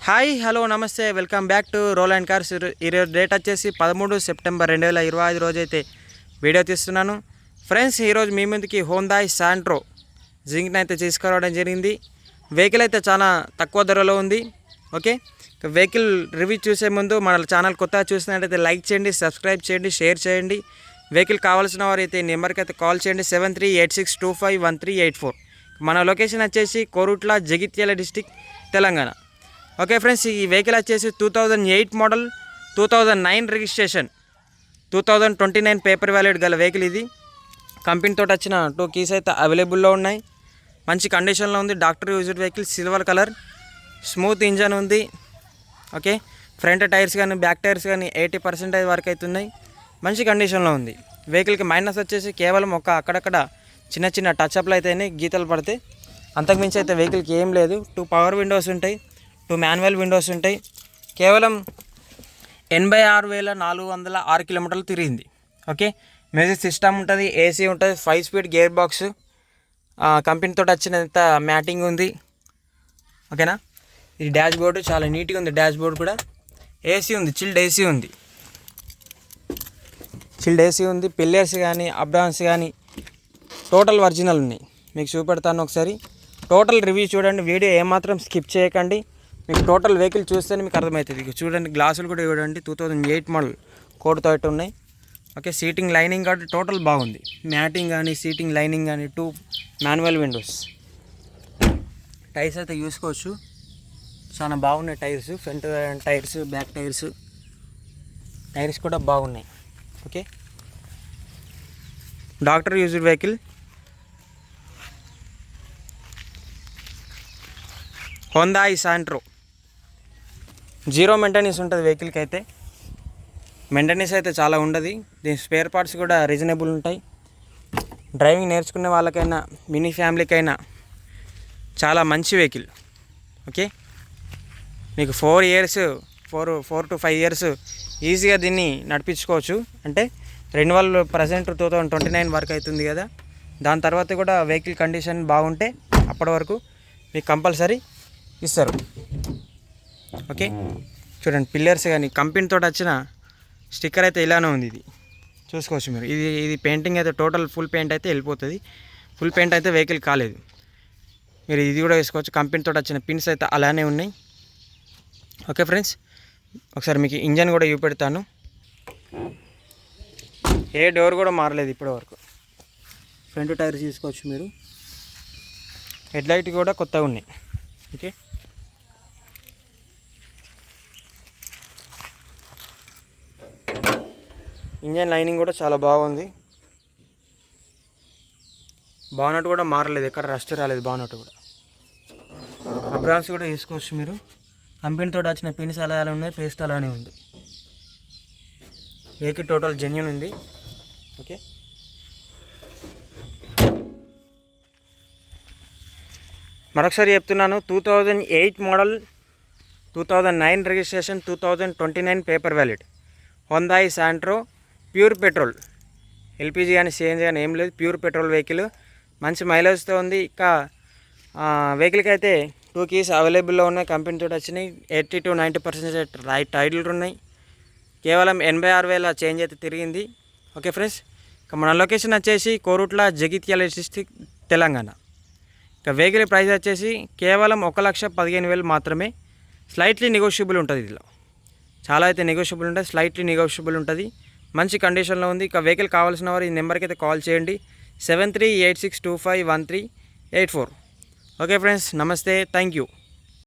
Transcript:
Hi hello నమస్తే welcome back to roll and cars. ఈరోజు date వచ్చేసి 13 సెప్టెంబర్ 2025 రోజైతే వీడియో తీస్తున్నాను. ఫ్రెండ్స్, ఈరోజు మీ ముందుకి హోండాయ్ శాంట్రో జింక్ని అయితే తీసుకురావడం జరిగింది. వెహికల్ అయితే చాలా తక్కువ ధరలో ఉంది. ఓకే, వెహికల్ రివ్యూ చూసే ముందు మన ఛానల్ కొత్తగా చూసినట్టయితే లైక్ చేయండి, సబ్స్క్రైబ్ చేయండి, షేర్ చేయండి. వెహికల్ కావాల్సిన వారు అయితే నెంబర్కి అయితే కాల్ చేయండి 7386251384. మన లొకేషన్ వచ్చేసి Korutla, Jagtial district, Telangana. Okay friends, ఈ వెహికల్ వచ్చేసి 2008 మోడల్, 2009 రిజిస్ట్రేషన్, 2029 పేపర్ వ్యాలిడ్ గల వెహికల్ ఇది. కంపెనీతో వచ్చిన 2 కీస్ అయితే అవైలబుల్లో ఉన్నాయి. మంచి కండిషన్లో ఉంది. Doctor used vehicle, silver colour, smooth engine ఉంది. ఓకే, ఫ్రంట్ టైర్స్ కానీ బ్యాక్ టైర్స్ కానీ 80% వరకు అయితే ఉన్నాయి. మంచి కండిషన్లో ఉంది. వెహికల్కి మైనస్ వచ్చేసి కేవలం అక్కడక్కడ చిన్న చిన్న టచ్అప్లు అయితేనే గీతలు పడితే, అంతకుమించి అయితే వెహికల్కి ఏం లేదు. 2 పవర్ విండోస్ ఉంటాయి, 2 మాన్యువల్ విండోస్ ఉంటాయి. కేవలం 86,406 కిలోమీటర్లు తిరిగింది. ఓకే, మ్యూజిక్ సిస్టమ్ ఉంటుంది, ఏసీ ఉంటుంది, 5 స్పీడ్ గేర్ బాక్స్, కంపెనీతో వచ్చినంత మ్యాటింగ్ ఉంది. ఓకేనా, ఇది డాష్ బోర్డు చాలా నీట్గా ఉంది. డాష్ బోర్డు కూడా ఏసీ ఉంది, చిల్డ్ ఏసీ ఉంది. పిల్లర్స్ కానీ అబ్రాన్స్ కానీ టోటల్ ఒరిజినల్ ఉన్నాయి. మీకు చూపెడతాను ఒకసారి. టోటల్ రివ్యూ చూడండి, వీడియో ఏమాత్రం స్కిప్ చేయకండి. మీకు టోటల్ వెహికల్ చూస్తేనే మీకు అర్థమవుతుంది. చూడండి, గ్లాసులు కూడా చూడండి, 2008 మోడల్ కోడ్తో అయితే ఉన్నాయి. ఓకే, సీటింగ్ లైనింగ్ కాబట్టి టోటల్ బాగుంది. మ్యాటింగ్ కానీ సీటింగ్ లైనింగ్ కానీ 2 మాన్యువల్ విండోస్. టైర్స్ అయితే చూసుకోవచ్చు, చాలా బాగున్నాయి tyres. Front tyres, back tyres కూడా బాగున్నాయి. Okay, doctor used vehicle, Hyundai Santro. 0 maintenance ఉంటుంది వెహికల్కి అయితే. మెయింటెనెన్స్ అయితే చాలా ఉండదు. దీని స్పేర్ పార్ట్స్ కూడా రీజనబుల్ ఉంటాయి. డ్రైవింగ్ నేర్చుకునే వాళ్ళకైనా మినీ ఫ్యామిలీకైనా చాలా మంచి వెహికల్. ఓకే, మీకు 4 to 5 ఇయర్స్ ఈజీగా దీన్ని నడిపించుకోవచ్చు. అంటే రెన్యువల్ ప్రజెంట్ 2029 వరకు అవుతుంది కదా. దాని తర్వాత కూడా వెహికల్ కండిషన్ బాగుంటే అప్పటి వరకు మీకు కంపల్సరీ ఇస్తారు. ఓకే, చూడండి, పిల్లర్స్ కానీ కంపెనీతో వచ్చిన స్టిక్కర్ అయితే ఇలానే ఉంది. ఇది చూసుకోవచ్చు మీరు. ఇది పెయింటింగ్ అయితే టోటల్ ఫుల్ పెయింట్ అయితే వెళ్ళిపోతుంది. ఫుల్ పెయింట్ అయితే వెహికల్ కాలేదు. మీరు ఇది కూడా వేసుకోవచ్చు. కంపెనీతో వచ్చిన పిన్స్ అయితే అలానే ఉన్నాయి. ఓకే ఫ్రెండ్స్, ఒకసారి మీకు ఇంజన్ కూడా చూపెడతాను. ఏ డోర్ కూడా మారలేదు ఇప్పటి వరకు. ఫ్రంట్ టైర్ తీసుకోవచ్చు మీరు. హెడ్ లైట్ కూడా కొత్తగా ఉన్నాయి. ఓకే, ఇంజన్ లైనింగ్ కూడా చాలా బాగుంది. బానట్ కూడా మారలేదు, ఎక్కడ రస్ట్ రాలేదు. బానట్ కూడా అబ్రాన్స్ కూడా వేసుకోవచ్చు మీరు. కంపెనీతో వచ్చిన పిన్స్ అలా ఉన్నాయి, పేస్ట్ అలానే ఉంది. వెహికల్ టోటల్ జెన్యూన్ ఉంది. ఓకే, మరొకసారి చెప్తున్నాను, 2008 model, 2009 registration, 2029 paper valid Hyundai Santro. Pure petrol, LPG కానీ సిఎన్జి కానీ ఏం లేదు. ప్యూర్ పెట్రోల్ వెహికల్, మంచి మైలేజ్తో ఉంది. ఇంకా వెహికల్కి అయితే 2 కీస్ అవైలబుల్లో ఉన్నాయి. కంపెనీతో వచ్చినాయి. 80 to 90% టైర్లు ఉన్నాయి. కేవలం 86,000 చేంజ్ అయితే తిరిగింది. ఓకే ఫ్రెండ్స్, ఇక మన లొకేషన్ వచ్చేసి కోరుట్ల, జగిత్యాల డిస్టిక్, తెలంగాణ. ఇక వెహికల్ ప్రైస్ వచ్చేసి కేవలం 1,15,000 మాత్రమే. స్లైట్లీ నెగోషియబుల్ ఉంటుంది. ఇదిలో చాలా అయితే నెగోషియబుల్ ఉంటుంది, స్లైట్లీ నెగోషియబుల్ ఉంటుంది. మంచి కండిషన్లో ఉంది. ఇక వెహికల్ కావాల్సిన వారు ఈ నెంబర్కి అయితే కాల్ చేయండి 7386251384. ఓకే ఫ్రెండ్స్, నమస్తే, థ్యాంక్ యూ.